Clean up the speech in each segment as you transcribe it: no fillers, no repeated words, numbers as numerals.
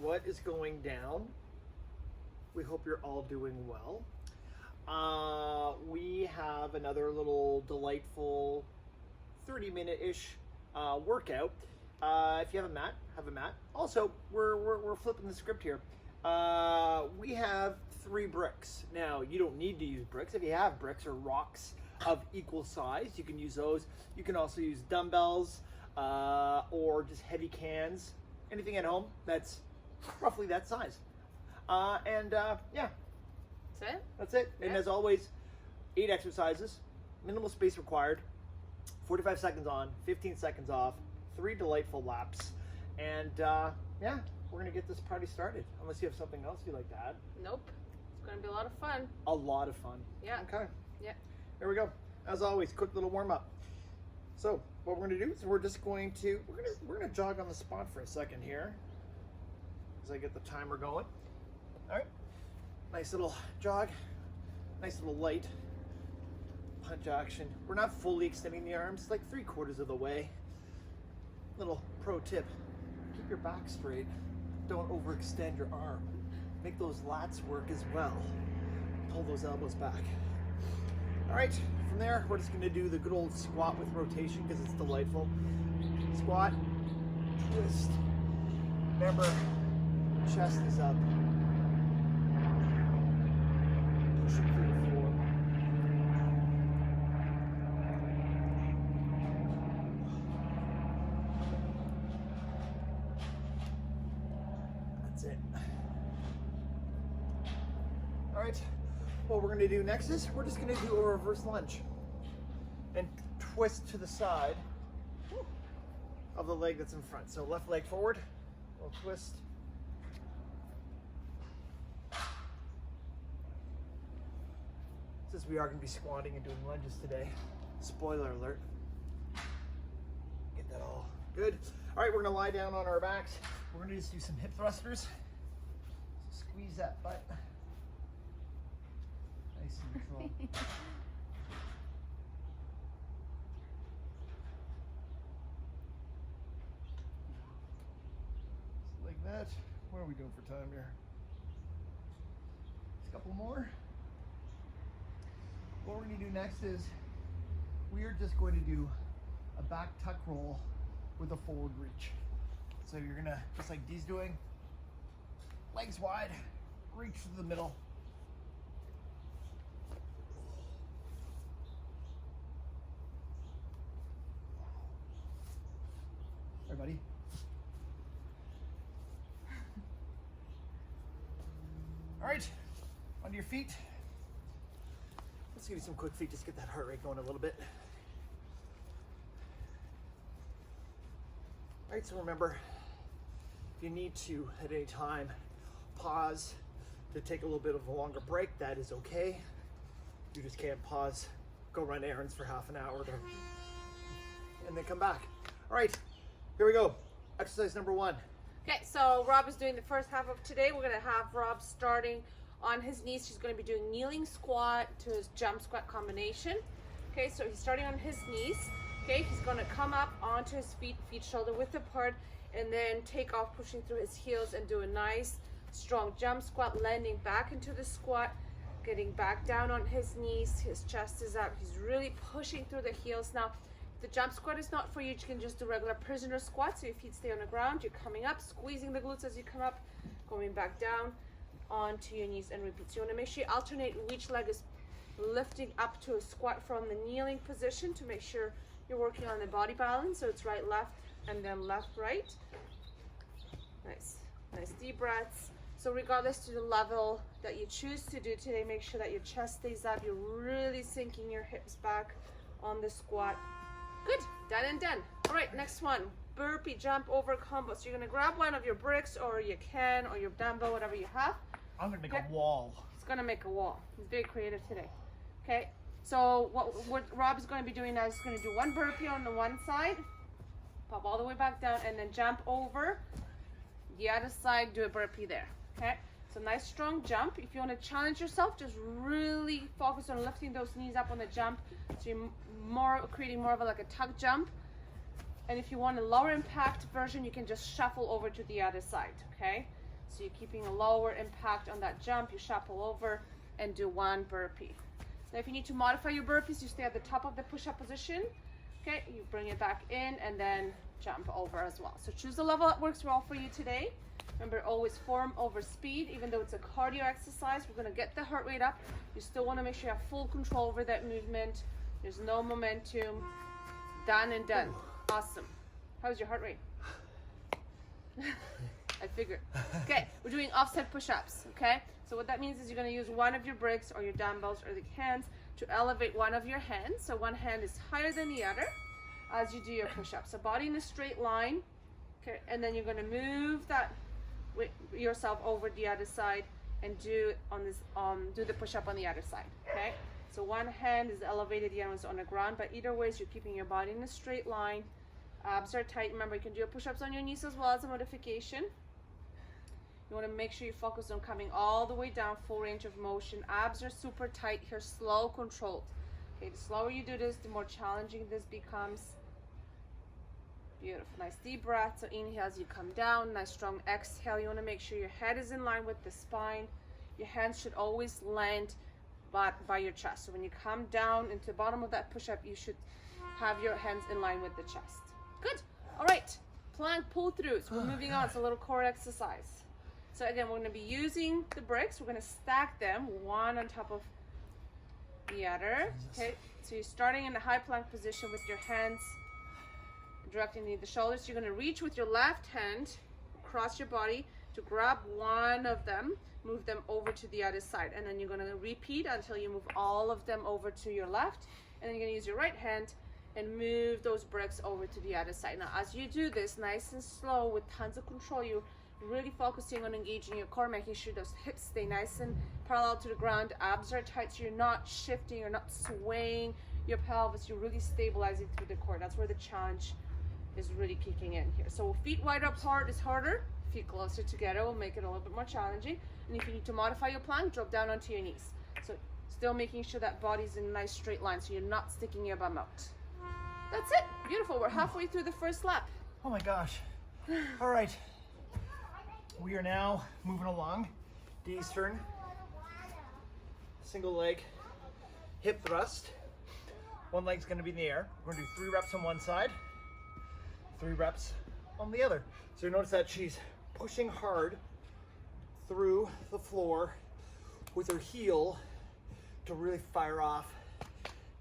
what is going down? We hope you're all doing well. We have another little delightful 30-minute-ish workout. If you have a mat, have a mat. Also, we're flipping the script here. We have 3 bricks. Now, you don't need to use bricks. If you have bricks or rocks of equal size, you can use those. You can also use dumbbells or just heavy cans. Anything at home that's roughly that size. Yeah. That's it? That's it. Yeah. And as always, 8 exercises, minimal space required, 45 seconds on, 15 seconds off, 3 delightful laps. And yeah, we're going to get this party started. Unless you have something else you'd like to add. Nope. It's going to be a lot of fun. A lot of fun. Yeah. Okay. Yeah. Here we go. As always, quick little warm up. So what we're going to do is we're just going to, we're going to jog on the spot for a second here. As I get the timer going. All right. Nice little jog. Nice little light punch action. We're not fully extending the arms, like 3/4 of the way. Little pro tip. Keep your back straight. Don't overextend your arm. Make those lats work as well. Pull those elbows back. All right, from there, we're just gonna do the good old squat with rotation because it's delightful. Squat, twist. Remember, chest is up. Push it through the floor. That's it. All right, what we're gonna do next is we're just gonna do a reverse lunge and twist to the side of the leg that's in front. So left leg forward, we'll twist. Since we are gonna be squatting and doing lunges today, spoiler alert. Get that all good. All right, we're gonna lie down on our backs. We're gonna just do some hip thrusters. So squeeze that butt. Nice and neutral. Just like that. What are we doing for time here? Just a couple more. What we're going to do next is we are just going to do a back tuck roll with a forward reach. So you're going to, just like Dee's doing, legs wide, reach to the middle. Everybody. All right, onto your feet. Let's give you some quick feet, just get that heart rate going a little bit. All right, so remember, if you need to, at any time, pause to take a little bit of a longer break, that is okay. You just can't pause, go run errands for half an hour, and then come back. All right, here we go. Exercise number 1. Okay, so Rob is doing the first half of today. We're going to have Rob starting on his knees. He's going to be doing kneeling squat to his jump squat combination. Okay, so he's starting on his knees. Okay, he's going to come up onto his feet shoulder width apart, and then take off pushing through his heels and do a nice strong jump squat, landing back into the squat, getting back down on his knees. His chest is up. He's really pushing through the heels. Now, if the jump squat is not for you, you can just do regular prisoner squat. So your feet stay on the ground. You're coming up, squeezing the glutes as you come up, going back down onto your knees, and repeat. So you want to make sure you alternate which leg is lifting up to a squat from the kneeling position to make sure you're working on the body balance. So it's right, left, and then left, right. Nice deep breaths. So regardless to the level that you choose to do today, make sure that your chest stays up. You're really sinking your hips back on the squat. Good, done and done. All right, next one, burpee jump over combo. So you're gonna grab one of your bricks or your can or your dumbbell, whatever you have. I'm gonna make a wall. He's gonna make a wall. He's very creative today. Okay, so what Rob is gonna be doing now is he's gonna do one burpee on the one side, pop all the way back down, and then jump over the other side, do a burpee there. Okay, so nice strong jump. If you want to challenge yourself, just really focus on lifting those knees up on the jump, so you're creating more of a tuck jump. And if you want a lower impact version, you can just shuffle over to the other side. Okay, So you're keeping a lower impact on that jump. You shuffle over and do 1 burpee. Now if you need to modify your burpees, you stay at the top of the push-up position. Okay, you bring it back in and then jump over as well. So choose the level that works well for you today. Remember, always form over speed. Even though it's a cardio exercise, we're gonna get the heart rate up. You still wanna make sure you have full control over that movement. There's no momentum. Done and done. Awesome. How's your heart rate? I figured. Okay, we're doing offset push-ups, okay? So what that means is you're gonna use one of your bricks or your dumbbells or the hands to elevate one of your hands. So one hand is higher than the other as you do your push-ups. So body in a straight line, okay? And then you're gonna move that yourself over the other side and do the push-up on the other side, okay? So one hand is elevated, the other one's on the ground, but either way, you're keeping your body in a straight line. Abs are tight. Remember, you can do your push-ups on your knees as well as a modification. You want to make sure you focus on coming all the way down, full range of motion. Abs are super tight here, slow, controlled. Okay, the slower you do this, the more challenging this becomes. Beautiful. Nice deep breath. So inhale as you come down. Nice strong exhale. You want to make sure your head is in line with the spine. Your hands should always land by your chest. So when you come down into the bottom of that push-up, you should have your hands in line with the chest. Good. All right. Plank pull-throughs. We're moving on. It's a little core exercise. So again, we're going to be using the bricks. We're going to stack them one on top of the other. Okay. So you're starting in the high plank position with your hands directly underneath the shoulders. You're going to reach with your left hand across your body to grab one of them, move them over to the other side, and then you're going to repeat until you move all of them over to your left, and then you're going to use your right hand and move those bricks over to the other side. Now as you do this nice and slow with tons of control, you're really focusing on engaging your core, making sure those hips stay nice and parallel to the ground. Abs are tight, so you're not shifting, you're not swaying your pelvis, you're really stabilizing through the core. That's where the challenge is really kicking in here. So feet wide apart is harder, feet closer together will make it a little bit more challenging. And if you need to modify your plank, drop down onto your knees. So still making sure that body's in a nice straight line so you're not sticking your bum out. That's it. Beautiful. We're halfway through the first lap. Oh my gosh. All right. We are now moving along. D's turn. Single leg hip thrust. One leg's going to be in the air. We're going to do 3 reps on one side, 3 reps on the other. So you notice that she's pushing hard through the floor with her heel to really fire off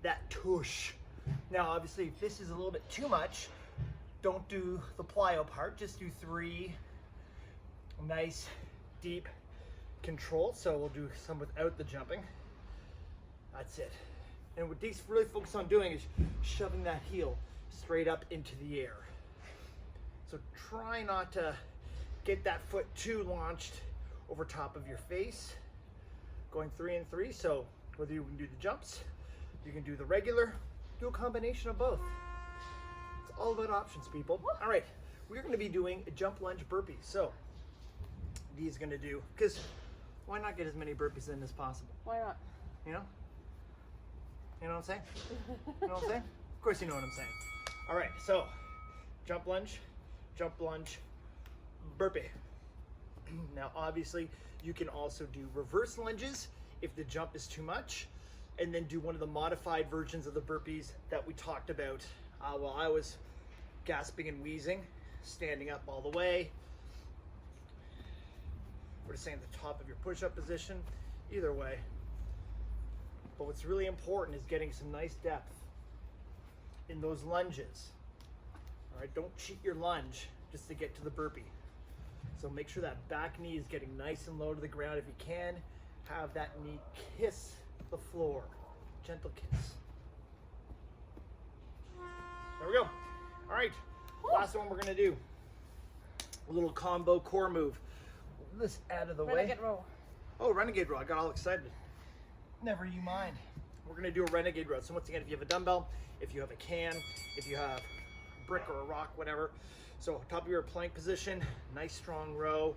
that tush. Now obviously if this is a little bit too much, don't do the plyo part, just do 3 nice deep control. So we'll do some without the jumping. That's it. And what Dee's really focused on doing is shoving that heel straight up into the air. So try not to get that foot too launched over top of your face. Going 3 and 3, so whether you can do the jumps, you can do the regular, do a combination of both. It's all about options, people. All right, we're gonna be doing a jump lunge burpees. So Dee is gonna do, because why not get as many burpees in as possible? Why not? You know? You know what I'm saying? You know what I'm saying? Of course you know what I'm saying. All right, so jump lunge, burpee. Now obviously you can also do reverse lunges if the jump is too much, and then do one of the modified versions of the burpees that we talked about while I was gasping and wheezing, standing up all the way. We're just saying the top of your push-up position, either way. But what's really important is getting some nice depth in those lunges. All right, don't cheat your lunge just to get to the burpee. So make sure that back knee is getting nice and low to the ground. If you can, have that knee kiss the floor. Gentle kiss. There we go. All right, last one we're gonna do. A little combo core move. This out of the way. Renegade row. Oh, renegade row. I got all excited. Never you mind. We're gonna do a renegade row. So once again, if you have a dumbbell, if you have a can, if you have a brick or a rock, whatever. So top of your plank position, nice strong row.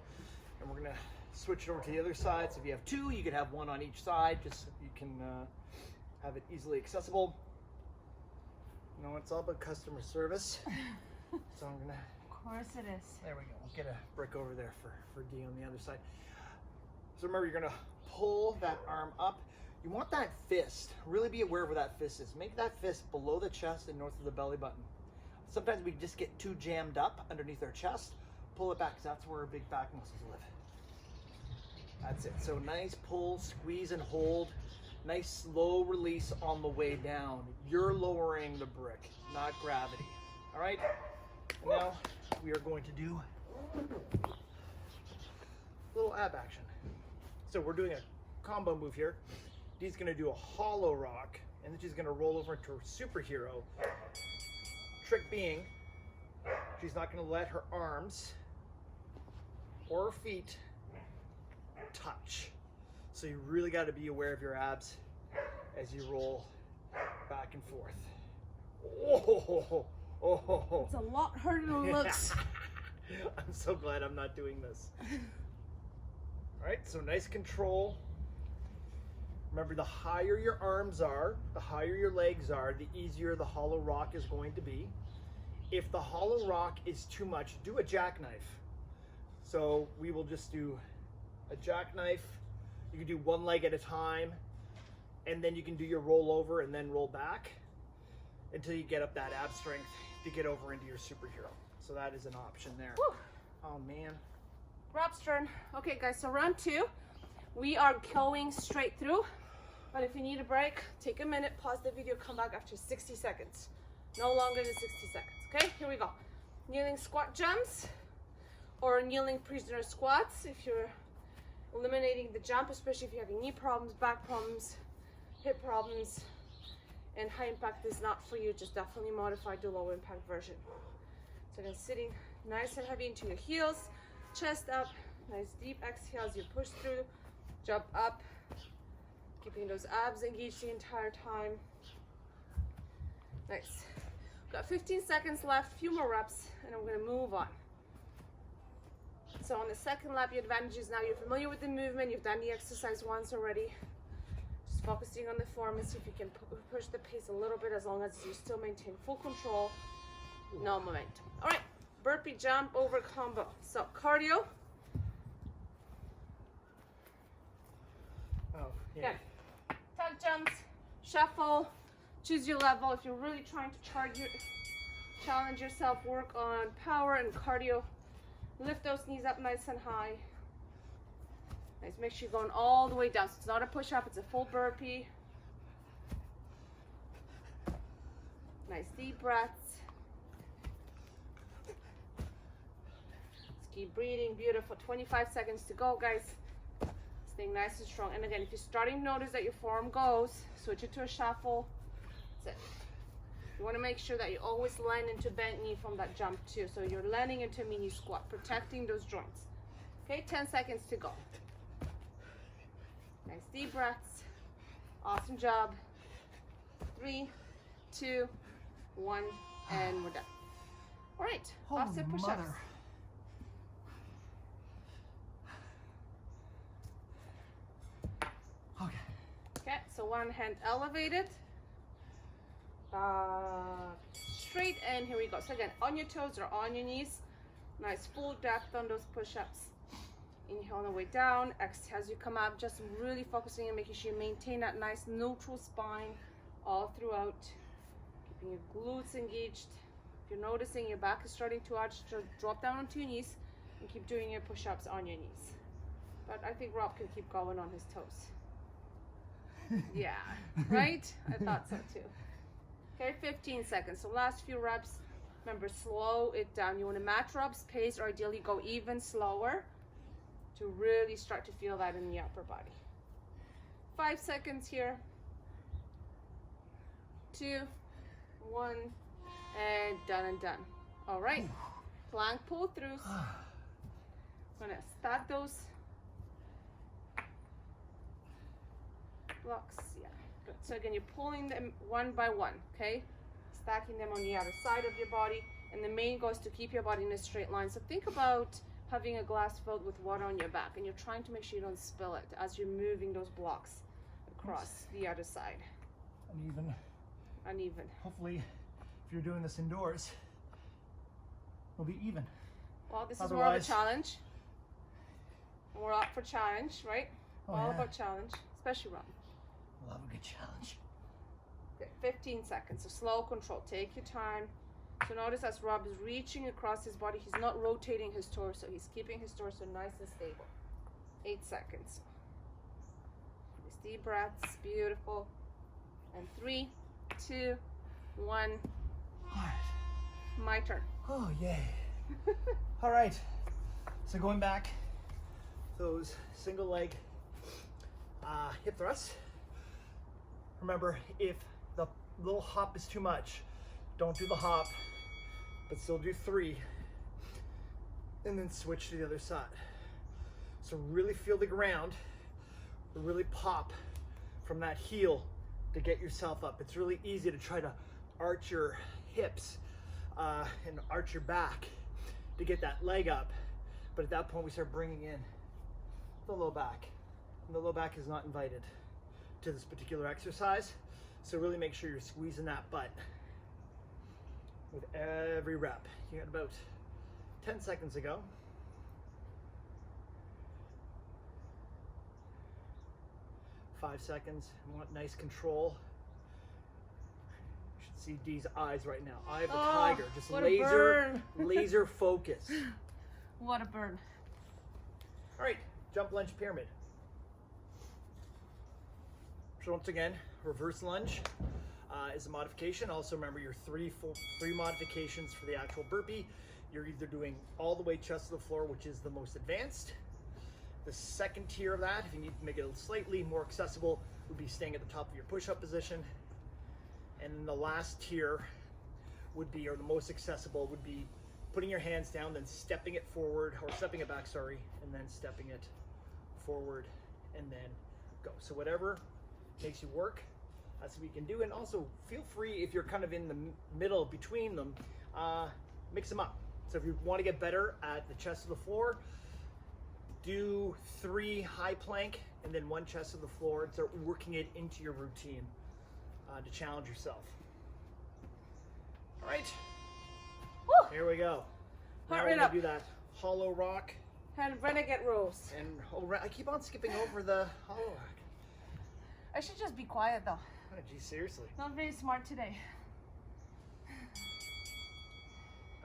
And we're gonna switch it over to the other side. So if you have 2, you could have 1 on each side, just so you can have it easily accessible. You know, it's all about customer service. So I'm gonna course it is. There we go. We'll get a brick over there for D on the other side. So remember, you're gonna pull that arm up. You want that fist. Really be aware of where that fist is. Make that fist below the chest and north of the belly button. Sometimes we just get too jammed up underneath our chest. Pull it back, because that's where our big back muscles live. That's it. So nice pull, squeeze and hold. Nice slow release on the way down. You're lowering the brick, not gravity. All right? Now we are going to do a little ab action. So we're doing a combo move here. Dee's gonna do a hollow rock, and then she's gonna roll over into a superhero. Trick being, she's not gonna let her arms or her feet touch. So you really got to be aware of your abs as you roll back and forth. Oh, oh. It's a lot harder than it looks. I'm so glad I'm not doing this. All right, so nice control. Remember, the higher your arms are, the higher your legs are, the easier the hollow rock is going to be. If the hollow rock is too much, do a jackknife. So we will just do a jackknife. You can do one leg at a time, and then you can do your roll over and then roll back until you get up that ab strength to get over into your superhero. So that is an option there. Whew. Oh man. Rob's turn. Okay guys, so round 2. We are going straight through, but if you need a break, take a minute, pause the video, come back after 60 seconds. No longer than 60 seconds, okay? Here we go. Kneeling squat jumps or kneeling prisoner squats if you're eliminating the jump, especially if you're having knee problems, back problems, hip problems, and high impact is not for you. Just definitely modify the low impact version. So then sitting nice and heavy into your heels, chest up, nice deep exhales, you push through, jump up, keeping those abs engaged the entire time. Nice. Got 15 seconds left, few more reps, and I'm gonna move on. So on the second lap, your advantage is now you're familiar with the movement, you've done the exercise once already. Just focusing on the form and see if you can push the pace a little bit as long as you still maintain full control, no momentum. All right, burpee jump over combo. So cardio. Oh, yeah. Okay. Tuck jumps, shuffle, choose your level. If you're really trying to challenge yourself, work on power and cardio. Lift those knees up nice and high. Nice, make sure you're going all the way down. So it's not a push-up, it's a full burpee. Nice deep breaths. Just keep breathing, beautiful. 25 seconds to go, guys. Staying nice and strong. And again, if you're starting to notice that your forearm goes, switch it to a shuffle. That's it. You want to make sure that you always land into bent knee from that jump too. So you're landing into a mini squat, protecting those joints. Okay, 10 seconds to go. Nice deep breaths. Awesome job. 3, 2, 1, and we're done. All right, offset push-ups. Okay. Okay, so one hand elevated. Straight, and here we go. So again, on your toes or on your knees. Nice full depth on those push-ups. Inhale on the way down. Exhale as you come up. Just really focusing and making sure you maintain that nice neutral spine all throughout. Keeping your glutes engaged. If you're noticing your back is starting to arch, just drop down onto your knees and keep doing your push-ups on your knees. But I think Rob can keep going on his toes. Yeah, right? I thought so too. Okay, 15 seconds. So last few reps, remember, slow it down. You want to match Rob's pace or ideally go even slower to really start to feel that in the upper body. 5 seconds here. 2, 1, and done and done. All right, plank pull throughs. I'm gonna stack those blocks. Yeah. Good. So again, you're pulling them one by one, okay? Stacking them on the other side of your body. And the main goal is to keep your body in a straight line. So think about having a glass filled with water on your back, and you're trying to make sure you don't spill it as you're moving those blocks across the other side. Uneven. Uneven. Hopefully, if you're doing this indoors, we'll be even. Well, this is more of a Otherwise- challenge. And we're up for challenge, right? Oh, All yeah. about challenge, especially Rob. We'll have a good challenge. Okay, 15 seconds. So slow control. Take your time. So notice as Rob is reaching across his body, he's not rotating his torso. He's keeping his torso nice and stable. 8 seconds. Nice deep breaths. Beautiful. And 3, 2, 1. All right. My turn. Oh, yay. All right. So going back, those single leg hip thrusts. Remember, if the little hop is too much, don't do the hop, but still do 3, and then switch to the other side. So really feel the ground, really pop from that heel to get yourself up. It's really easy to try to arch your hips and arch your back to get that leg up, but at that point we start bringing in the low back, and the low back is not invited to this particular exercise. So really make sure you're squeezing that butt with every rep. You got about 10 seconds to go. Five seconds. You want nice control. You should see Dee's eyes right now. Eye of the tiger. Just what a laser, burn. laser focus. What a burn. All right, jump lunge pyramid. So once again, reverse lunge is a modification. Also remember your three modifications for the actual burpee. You're either doing all the way chest to the floor, which is the most advanced. The second tier of that, if you need to make it slightly more accessible, would be staying at the top of your push-up position. And then the last tier would be, or the most accessible, would be putting your hands down, then stepping it forward, or stepping it back, sorry, and then stepping it forward, and then go. So whatever makes you work, that's what we can do. And also feel free, if you're kind of in the middle between them, mix them up. So if you want to get better at the chest to the floor, do 3 high plank and then 1 chest to the floor and start working it into your routine to challenge yourself. All right, Woo! here we go. Now Heart we're rate gonna up. do that hollow rock. And renegade rows. And I keep on skipping over the hollow rock. I should just be quiet though. Oh, geez, seriously. Not very smart today.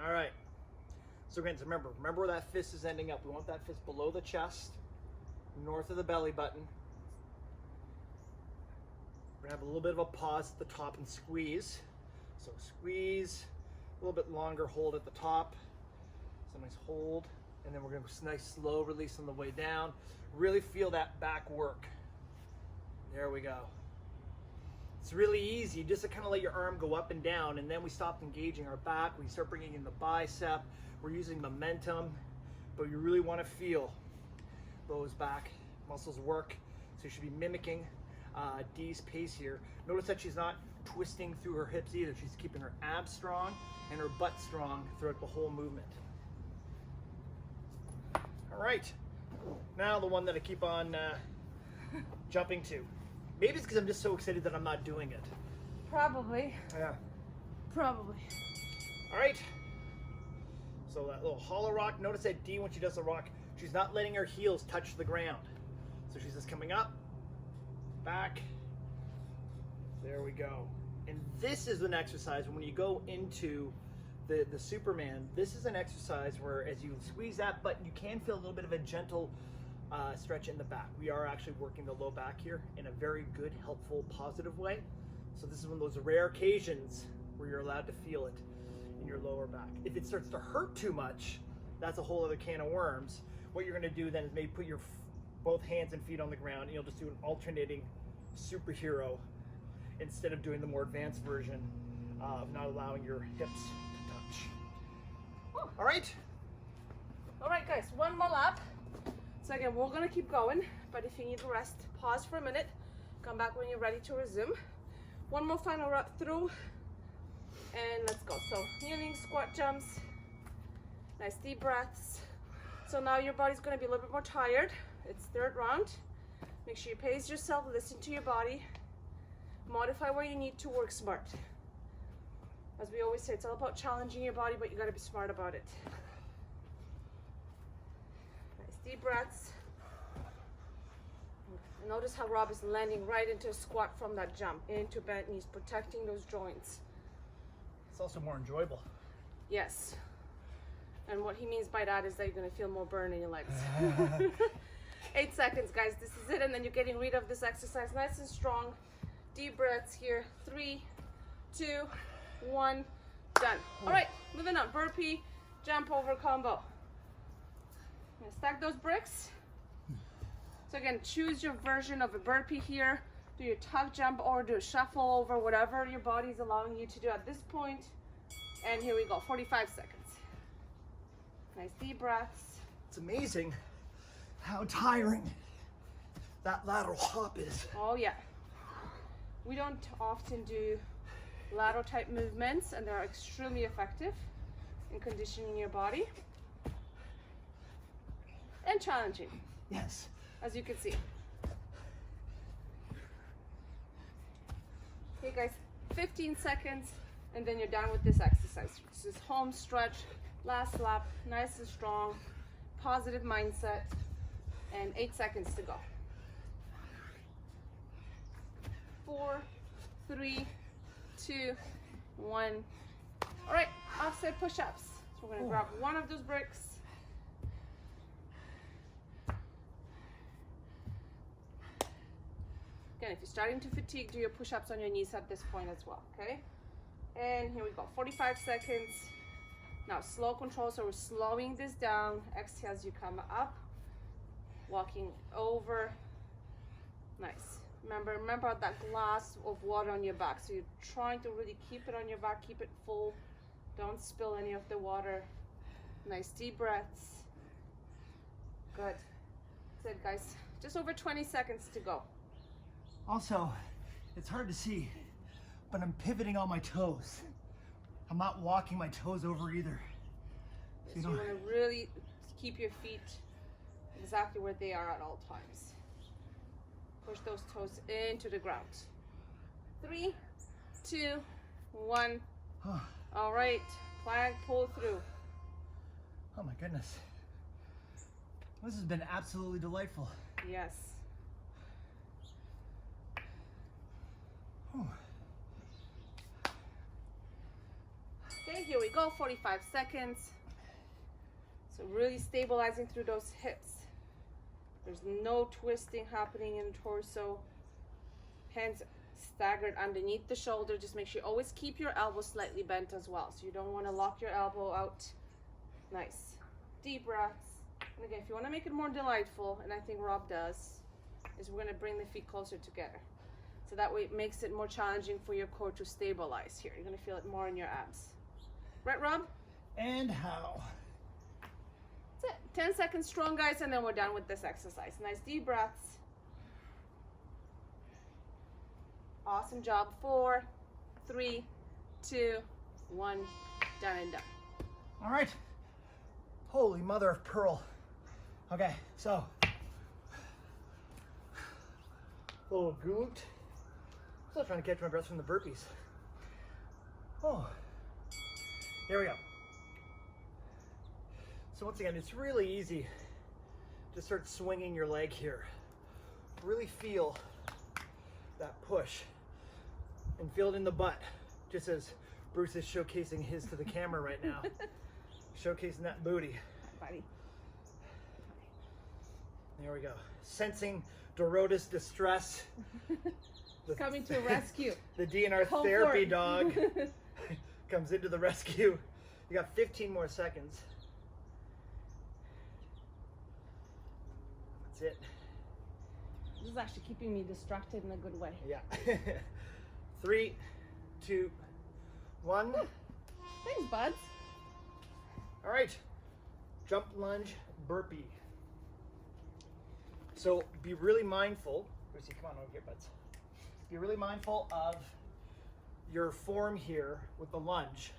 All right. So again, remember where that fist is ending up. We want that fist below the chest, north of the belly button. We're gonna have a little bit of a pause at the top and squeeze. So squeeze, a little bit longer hold at the top. So nice hold, and then we're gonna nice slow release on the way down. Really feel that back work. There we go. It's really easy just to kind of let your arm go up and down, and then we stop engaging our back. We start bringing in the bicep. We're using momentum, but you really want to feel those back muscles work. So you should be mimicking Dee's pace here. Notice that she's not twisting through her hips either. She's keeping her abs strong and her butt strong throughout the whole movement. All right, now the one that I keep on jumping to. Maybe it's because I'm just so excited that I'm not doing it. Probably. Yeah. Probably. All right. So that little hollow rock. Notice that Dee, when she does the rock, she's not letting her heels touch the ground. So she's just coming up, back. There we go. And this is an exercise when you go into the Superman. This is an exercise where, as you squeeze that button, you can feel a little bit of a gentle stretch in the back. We are actually working the low back here in a very good, helpful, positive way. So this is one of those rare occasions where you're allowed to feel it in your lower back. If it starts to hurt too much, that's a whole other can of worms. What you're going to do then is maybe put your both hands and feet on the ground, and you'll just do an alternating superhero instead of doing the more advanced version of not allowing your hips to touch. Woo. All right. All right, guys, one more lap. So again, we're gonna keep going, but if you need a rest, pause for a minute, come back when you're ready to resume. One more final rep through, and let's go. So kneeling squat jumps, nice deep breaths. So now your body's gonna be a little bit more tired. It's third round. Make sure you pace yourself, listen to your body, modify where you need to, work smart. As we always say, it's all about challenging your body, but you gotta be smart about it. Nice deep breaths. And notice how Rob is landing right into a squat from that jump, into bent knees, protecting those joints. It's also more enjoyable. Yes. And what he means by that is that you're gonna feel more burn in your legs. 8 seconds, guys, this is it, and then you're getting rid of this exercise nice and strong. Deep breaths here. 3, 2, 1, done. All right, moving on. Burpee, jump over combo. I'm gonna stack those bricks. So again, choose your version of a burpee here. Do your tuck jump or do a shuffle over, whatever your body's allowing you to do at this point. And here we go, 45 seconds. Nice deep breaths. It's amazing how tiring that lateral hop is. Oh yeah. We don't often do lateral type movements, and they're extremely effective in conditioning your body and challenging, Yes. as you can see. Okay guys, 15 seconds and then you're done with this exercise. This is home stretch, last lap, nice and strong, positive mindset, and 8 seconds to go. 4, 3, 2, 1. All right, offset push-ups. So we're gonna grab one of those bricks. Again, if you're starting to fatigue, do your push-ups on your knees at this point as well, okay? And here we go, 45 seconds. Now slow control, so we're slowing this down. Exhale as you come up, walking over. Nice. Remember that glass of water on your back. So you're trying to really keep it on your back, keep it full. Don't spill any of the water. Nice deep breaths. Good. That's it, guys. Just over 20 seconds to go. Also, it's hard to see, but I'm pivoting on my toes. I'm not walking my toes over either. So you want to really keep your feet exactly where they are at all times. Push those toes into the ground. 3, 2, 1. All right, plank, pull through. Oh my goodness. This has been absolutely delightful. Yes. Okay, here we go, 45 seconds. So really stabilizing through those hips. There's no twisting happening in the torso. Hands staggered underneath the shoulder. Just make sure you always keep your elbow slightly bent as well. So you don't want to lock your elbow out. Nice. Deep breaths. And again, if you want to make it more delightful, and I think Rob does, is we're going to bring the feet closer together. So that way it makes it more challenging for your core to stabilize here. You're going to feel it more in your abs. Right, Rob? And how? That's it. 10 seconds strong, guys, and then we're done with this exercise. Nice deep breaths. Awesome job. 4, 3, 2, 1. Done and done. All right. Holy mother of pearl. Okay, so. Little glute. Still trying to catch my breath from the burpees. Oh. Here we go. So once again, it's really easy to start swinging your leg here. Really feel that push and feel it in the butt, just as Bruce is showcasing his to the camera right now. Showcasing that booty. Hi, buddy. There we go. Sensing Dorota's distress. Coming to rescue. The DNR Home therapy court. dog comes into the rescue. You got 15 more seconds. That's it. This is actually keeping me distracted in a good way. Yeah. 3, 2, 1. Thanks, buds. All right. Jump lunge burpee. So be really mindful. Lucy, come on over here, buds. Be really mindful of your form here with the lunge,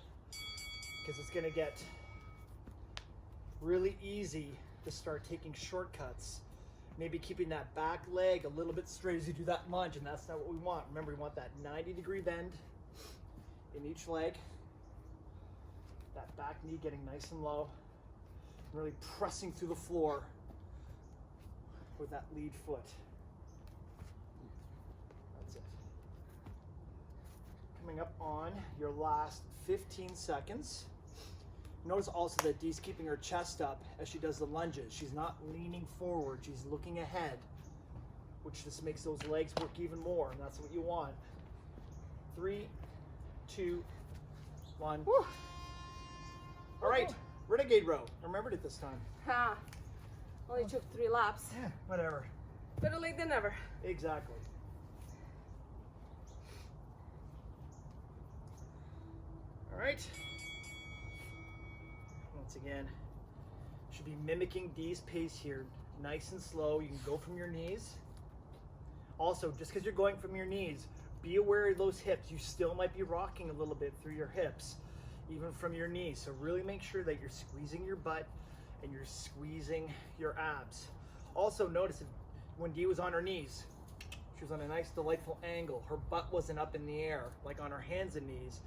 because it's going to get really easy to start taking shortcuts. Maybe keeping that back leg a little bit straight as you do that lunge, and that's not what we want. Remember, we want that 90-degree bend in each leg. That back knee getting nice and low. Really pressing through the floor with that lead foot. That's it. Coming up on your last 15 seconds. Notice also that Dee's keeping her chest up as she does the lunges. She's not leaning forward, she's looking ahead, which just makes those legs work even more, and that's what you want. 3, 2, 1. Woo. All right, renegade row. I remembered it this time. Ha. Only took 3 laps. Yeah, whatever. Better late than never. Exactly. All right. Once again, should be mimicking Dee's pace here. Nice and slow. You can go from your knees. Also, just because you're going from your knees, be aware of those hips. You still might be rocking a little bit through your hips, even from your knees. So really make sure that you're squeezing your butt and you're squeezing your abs. Also notice when Dee was on her knees, she was on a nice delightful angle. Her butt wasn't up in the air like on her hands and knees.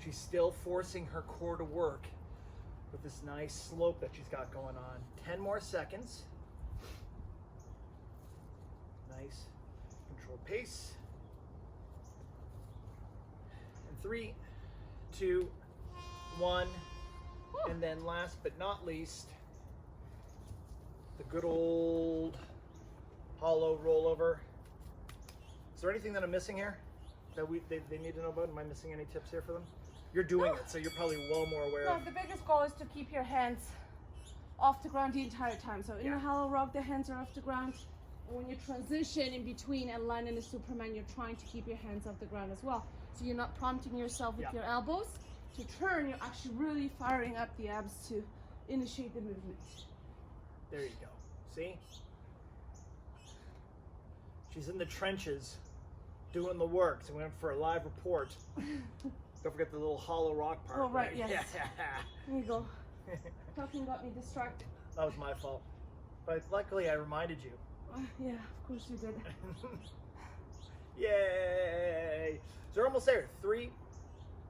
She's still forcing her core to work with this nice slope that she's got going on. 10 more seconds. Nice controlled pace. And 3, 2, 1. Woo. And then last but not least, the good old hollow rollover. Is there anything that I'm missing here that they need to know about? Am I missing any tips here for them? You're doing it, so you're probably well more aware No, of. the biggest goal is to keep your hands off the ground the entire time. So in the hollow rock, the hands are off the ground. And when you transition in between and land in a Superman, you're trying to keep your hands off the ground as well. So you're not prompting yourself with your elbows to turn. You're actually really firing up the abs to initiate the movement. There you go. See? She's in the trenches doing the work. So we went for a live report. Don't forget the little hollow rock part. Oh, right, yes. Yeah. There you go. Talking got me distracted. That was my fault. But luckily I reminded you. Yeah, of course you did. Yay! So we're almost there. 3,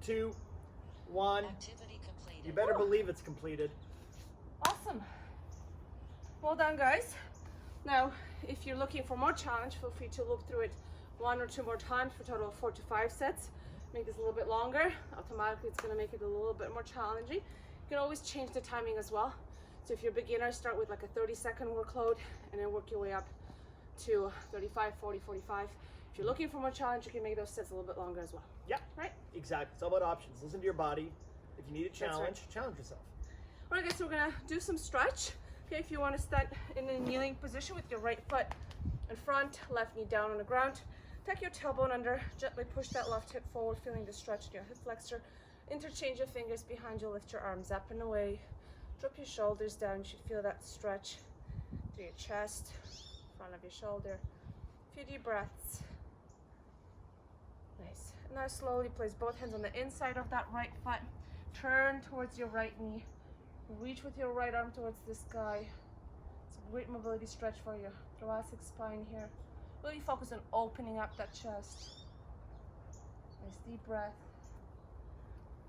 2, 1. Activity completed. You better believe it's completed. Awesome. Well done, guys. Now, if you're looking for more challenge, feel free to loop through it 1 or 2 more times for a total of 4 to 5 sets. Make this a little bit longer. Automatically, it's going to make it a little bit more challenging. You can always change the timing as well. So if you're a beginner, start with like a 30-second workload and then work your way up to 35, 40, 45. If you're looking for more challenge, you can make those sets a little bit longer as well. Yeah, right? Exactly. It's all about options. Listen to your body. If you need a challenge, challenge yourself. All right, guys, so we're gonna do some stretch. Okay, if you want to stand in a kneeling position with your right foot in front, left knee down on the ground, tuck your tailbone under, gently push that left hip forward, feeling the stretch in your hip flexor. Interchange your fingers behind you, lift your arms up and away. Drop your shoulders down. You should feel that stretch through your chest, front of your shoulder. A few deep breaths. Nice. Now slowly place both hands on the inside of that right foot. Turn towards your right knee. Reach with your right arm towards the sky. It's a great mobility stretch for your thoracic spine here. Really focus on opening up that chest. Nice deep breath.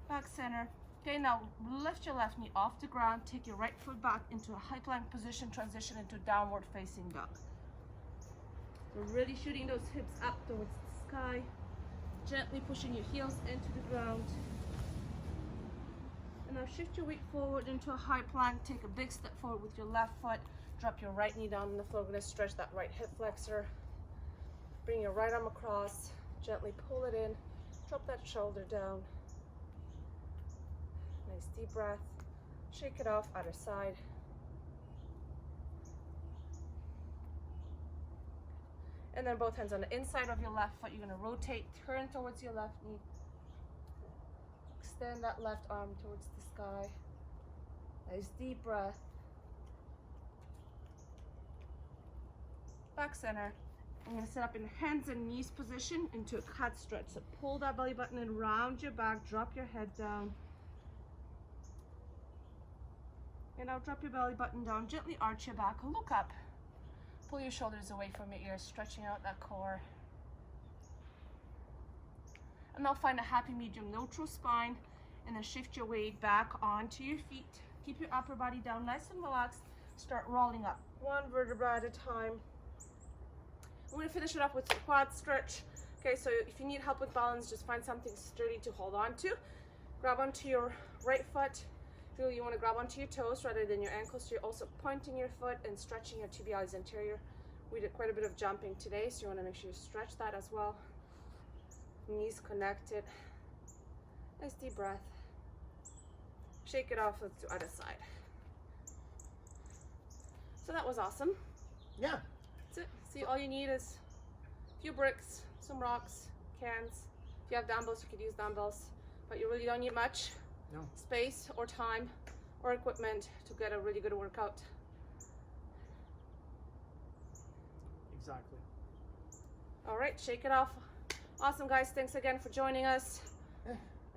Back center. Okay, now lift your left knee off the ground. Take your right foot back into a high plank position. Transition into downward facing dog. So really shooting those hips up towards the sky. Gently pushing your heels into the ground. And now shift your weight forward into a high plank. Take a big step forward with your left foot. Drop your right knee down on the floor. We're going to stretch that right hip flexor. Bring your right arm across. Gently pull it in. Drop that shoulder down. Nice deep breath. Shake it off, other side. And then both hands on the inside of your left foot. You're going to rotate, turn towards your left knee. Extend that left arm towards the sky. Nice deep breath. Back center. I'm going to set up in hands and knees position into a cat stretch. So pull that belly button in, round your back, drop your head down. And now drop your belly button down, gently arch your back, look up. Pull your shoulders away from your ears, stretching out that core. And now find a happy medium neutral spine and then shift your weight back onto your feet. Keep your upper body down nice and relaxed. Start rolling up, one vertebra at a time. I'm going to finish it off with a quad stretch. Okay, so if you need help with balance, just find something sturdy to hold on to. Grab onto your right foot. Feel you want to grab onto your toes rather than your ankles, so you're also pointing your foot and stretching your tibialis anterior. We did quite a bit of jumping today, so you want to make sure you stretch that as well. Knees connected. Nice deep breath. Shake it off, let's do other side. So that was awesome. Yeah. That's it. See, all you need is a few bricks, some rocks, cans. If you have dumbbells, you could use dumbbells, but you really don't need much. No. Space or time or equipment to get a really good workout. Exactly. All right, shake it off. Awesome, guys. Thanks again for joining us.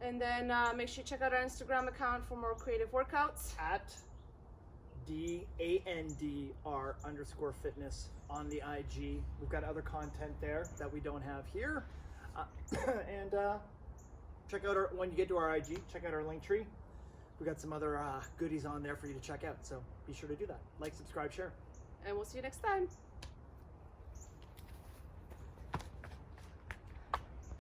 And then make sure you check out our Instagram account for more creative workouts. At DANDR_fitness on the IG. We've got other content there that we don't have here. And check out when you get to our IG, check out our link tree. We got some other goodies on there for you to check out. So be sure to do that. Like, subscribe, share. And we'll see you next time.